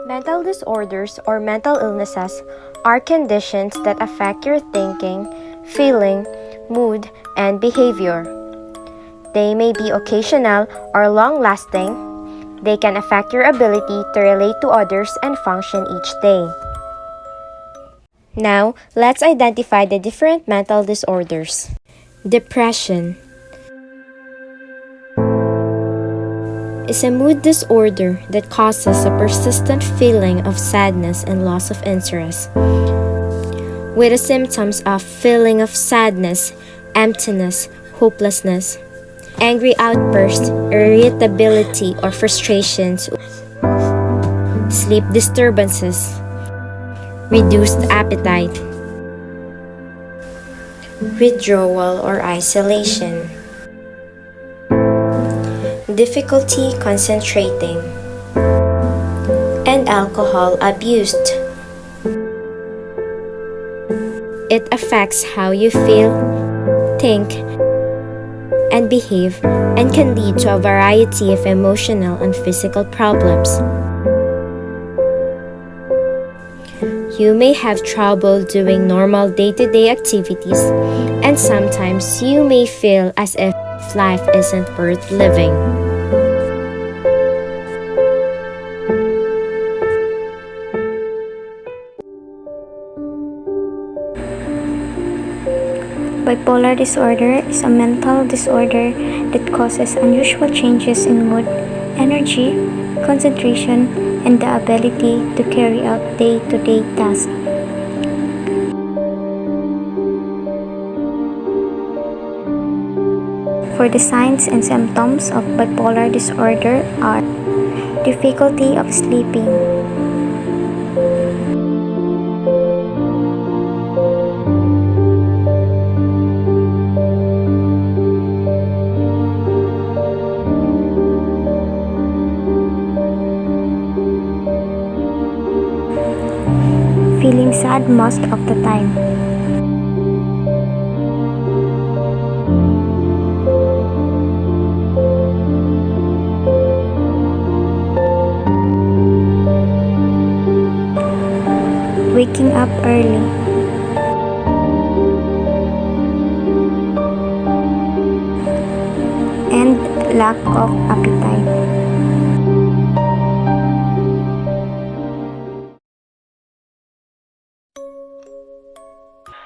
Mental disorders or mental illnesses are conditions that affect your thinking, feeling, mood, and behavior. They may be occasional or long-lasting. They can affect your ability to relate to others and function each day. Now, let's identify the different mental disorders. Depression is a mood disorder that causes a persistent feeling of sadness and loss of interest, with the symptoms of feeling of sadness, emptiness, hopelessness, angry outbursts, irritability or frustrations, sleep disturbances, reduced appetite, withdrawal or isolation, difficulty concentrating, and alcohol abuse. It affects how you feel, think, and behave, and can lead to a variety of emotional and physical problems. You may have trouble doing normal day-to-day activities, and sometimes you may feel as if life isn't worth living. Bipolar disorder is a mental disorder that causes unusual changes in mood, energy, concentration, and the ability to carry out day-to-day tasks. For the signs and symptoms of bipolar disorder are difficulty of sleeping, feeling sad most of the time, waking up early, and lack of appetite.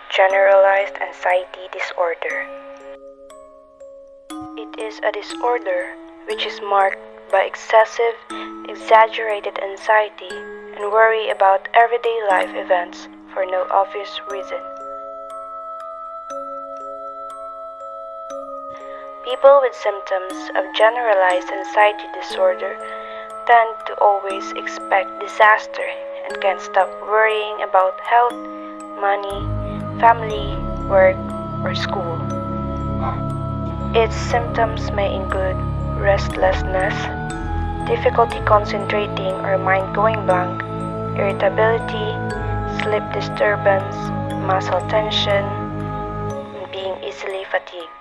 Generalized anxiety disorder. It is a disorder which is marked by excessive, exaggerated anxiety and worry about everyday life events for no obvious reason. People with symptoms of generalized anxiety disorder tend to always expect disaster and can't stop worrying about health, money, family, work, or school. Its symptoms may include restlessness, difficulty concentrating or mind going blank, irritability, sleep disturbance, muscle tension, and being easily fatigued.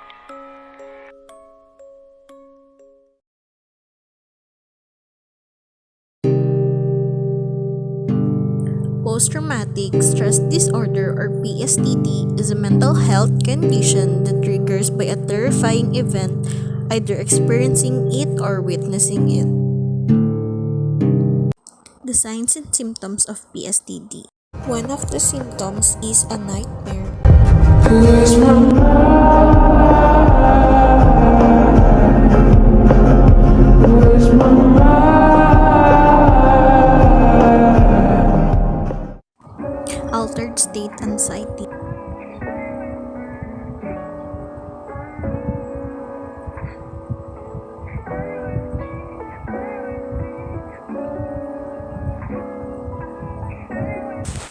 Post-traumatic stress disorder or PSTD is a mental health condition that triggers by a terrifying event, either experiencing it or witnessing it. The signs and symptoms of PSTD. One of the symptoms is a nightmare. Altered state anxiety.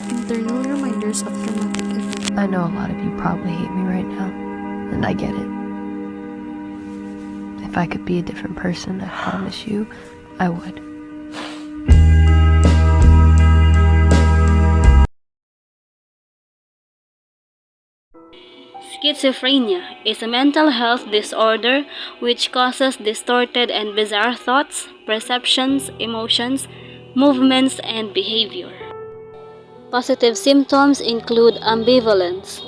Internal reminders of traumatic events. I know a lot of you probably hate me right now, and I get it. If I could be a different person, I promise you, I would. Schizophrenia is a mental health disorder which causes distorted and bizarre thoughts, perceptions, emotions, movements, and behavior. Positive symptoms include ambivalence,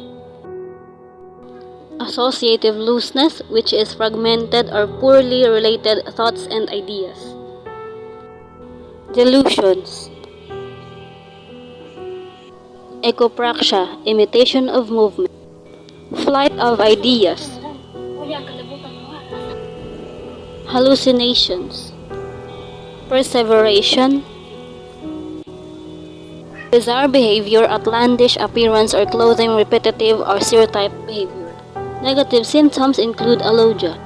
associative looseness, which is fragmented or poorly related thoughts and ideas, delusions, echopraxia, imitation of movement, flight of ideas, hallucinations, perseveration, bizarre behavior, outlandish appearance or clothing, repetitive or stereotype behavior. Negative symptoms include alogia,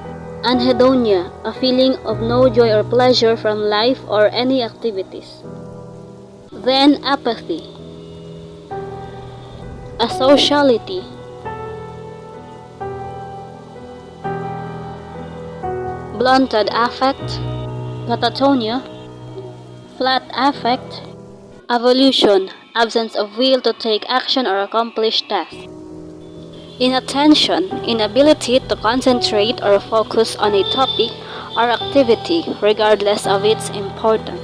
anhedonia, a feeling of no joy or pleasure from life or any activities. Then apathy, asociality, blunted affect, catatonia, flat affect, evolution, absence of will to take action or accomplish tasks. Inattention, inability to concentrate or focus on a topic or activity regardless of its importance.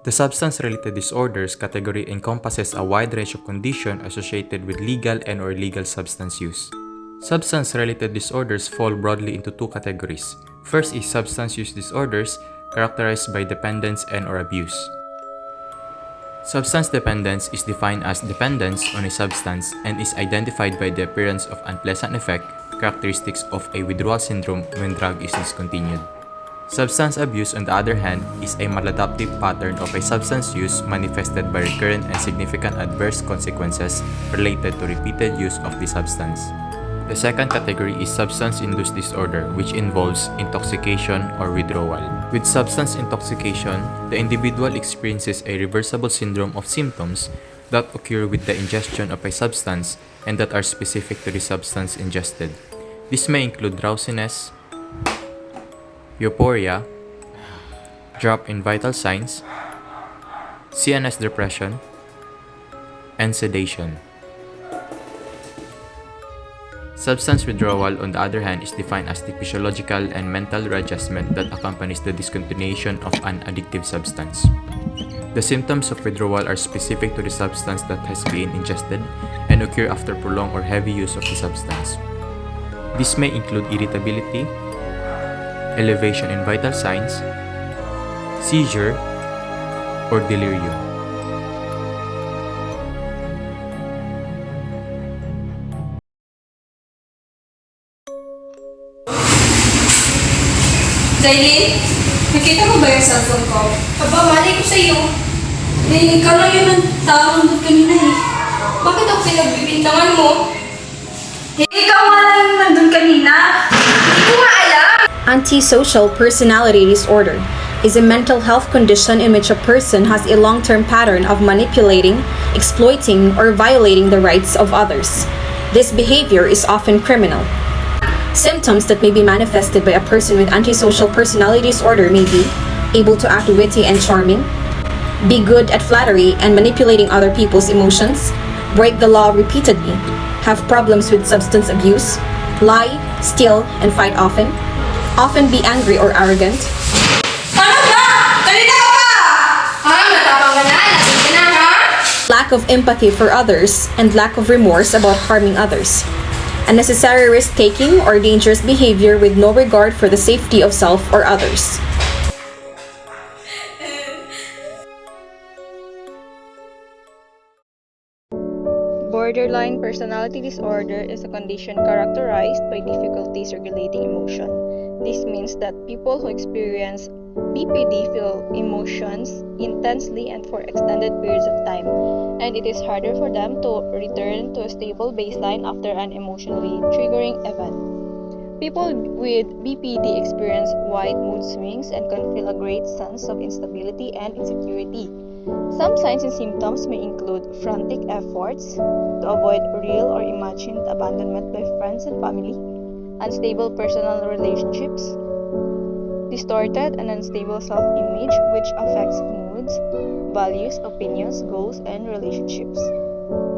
The substance-related disorders category encompasses a wide range of conditions associated with legal and or illegal substance use. Substance-related disorders fall broadly into two categories. First is substance use disorders characterized by dependence and or abuse. Substance dependence is defined as dependence on a substance and is identified by the appearance of unpleasant effect, characteristics of a withdrawal syndrome when drug is discontinued. Substance abuse, on the other hand, is a maladaptive pattern of a substance use manifested by recurrent and significant adverse consequences related to repeated use of the substance. The second category is substance-induced disorder, which involves intoxication or withdrawal. With substance intoxication, the individual experiences a reversible syndrome of symptoms that occur with the ingestion of a substance and that are specific to the substance ingested. This may include drowsiness, euphoria, drop in vital signs, CNS depression, and sedation. Substance withdrawal, on the other hand, is defined as the physiological and mental readjustment that accompanies the discontinuation of an addictive substance. The symptoms of withdrawal are specific to the substance that has been ingested and occur after prolonged or heavy use of the substance. This may include irritability, elevation in vital signs, seizure, or delirium. Dailin, nakita mo ba yung cellphone ko? Aba, mali ko sa'yo. Eh, ikaw lang yun ang tao nandun kanina eh. Bakit ako pinagbibintangan mo? Eh, ikaw nga lang yung nandun kanina. Hindi ko nga alam. Antisocial personality disorder is a mental health condition in which a person has a long-term pattern of manipulating, exploiting, or violating the rights of others. This behavior is often criminal. Symptoms that may be manifested by a person with antisocial personality disorder may be able to act witty and charming, be good at flattery and manipulating other people's emotions, break the law repeatedly, have problems with substance abuse, lie, steal, and fight often be angry or arrogant, Ano ba? Talita ka pa! Matapang ka na. Lasing ka na, ha? lack of empathy for others, and lack of remorse about harming others, unnecessary risk-taking or dangerous behavior with no regard for the safety of self or others. Borderline personality disorder is a condition characterized by difficulties regulating emotion. This means that people who experience BPD feel emotions intensely and for extended periods of time, and it is harder for them to return to a stable baseline after an emotionally triggering event. People with BPD experience wide mood swings and can feel a great sense of instability and insecurity. Some signs and symptoms may include frantic efforts to avoid real or imagined abandonment by friends and family, unstable personal relationships, distorted and unstable self-image which affects moods, values, opinions, goals, and relationships,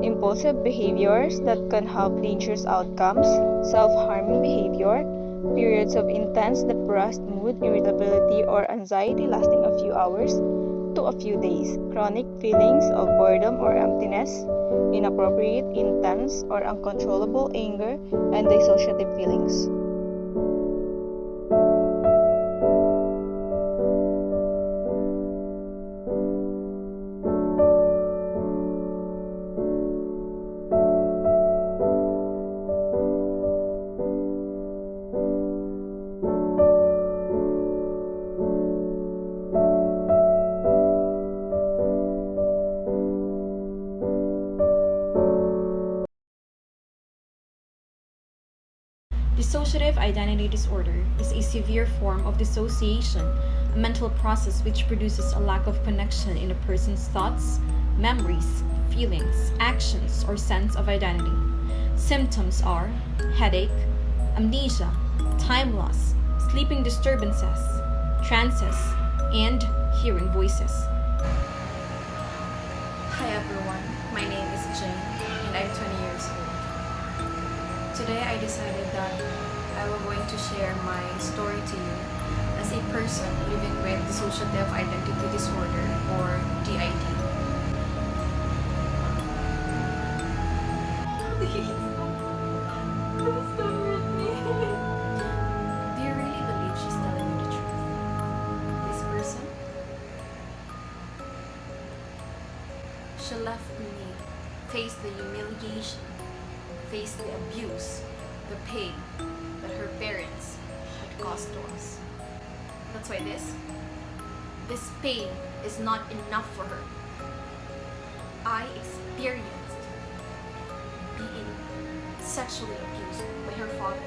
impulsive behaviors that can have dangerous outcomes, self-harming behavior, periods of intense depressed mood, irritability, or anxiety lasting a few hours to a few days, chronic feelings of boredom or emptiness, inappropriate, intense, or uncontrollable anger, and dissociative feelings. Dissociative identity disorder is a severe form of dissociation, a mental process which produces a lack of connection in a person's thoughts, memories, feelings, actions, or sense of identity. Symptoms are headache, amnesia, time loss, sleeping disturbances, trances, and hearing voices. Hi everyone, my name is Jane and I'm 20 years old. Today I decided that I was going to share my story to you as a person living with dissociative identity disorder or DID. Do you really believe she's telling you the truth? This person? She left me face the humiliation, face the abuse, the pain that her parents had caused to us. That's why this pain is not enough for her. I experienced being sexually abused by her father.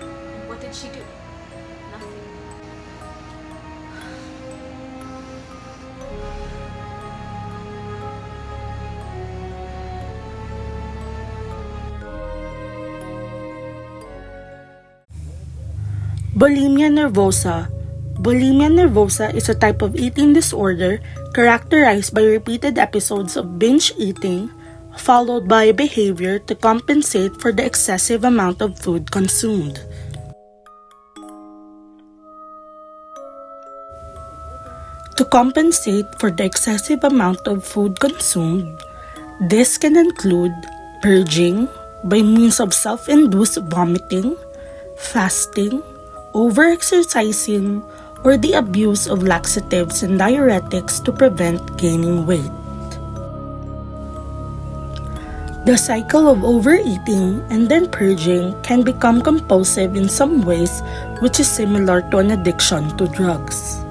And what did she do? Nothing. Bulimia nervosa. Bulimia nervosa is a type of eating disorder characterized by repeated episodes of binge eating, followed by a behavior to compensate for the excessive amount of food consumed. To compensate for the excessive amount of food consumed, this can include purging by means of self-induced vomiting, fasting, overexercising, or the abuse of laxatives and diuretics to prevent gaining weight. The cycle of overeating and then purging can become compulsive in some ways, which is similar to an addiction to drugs.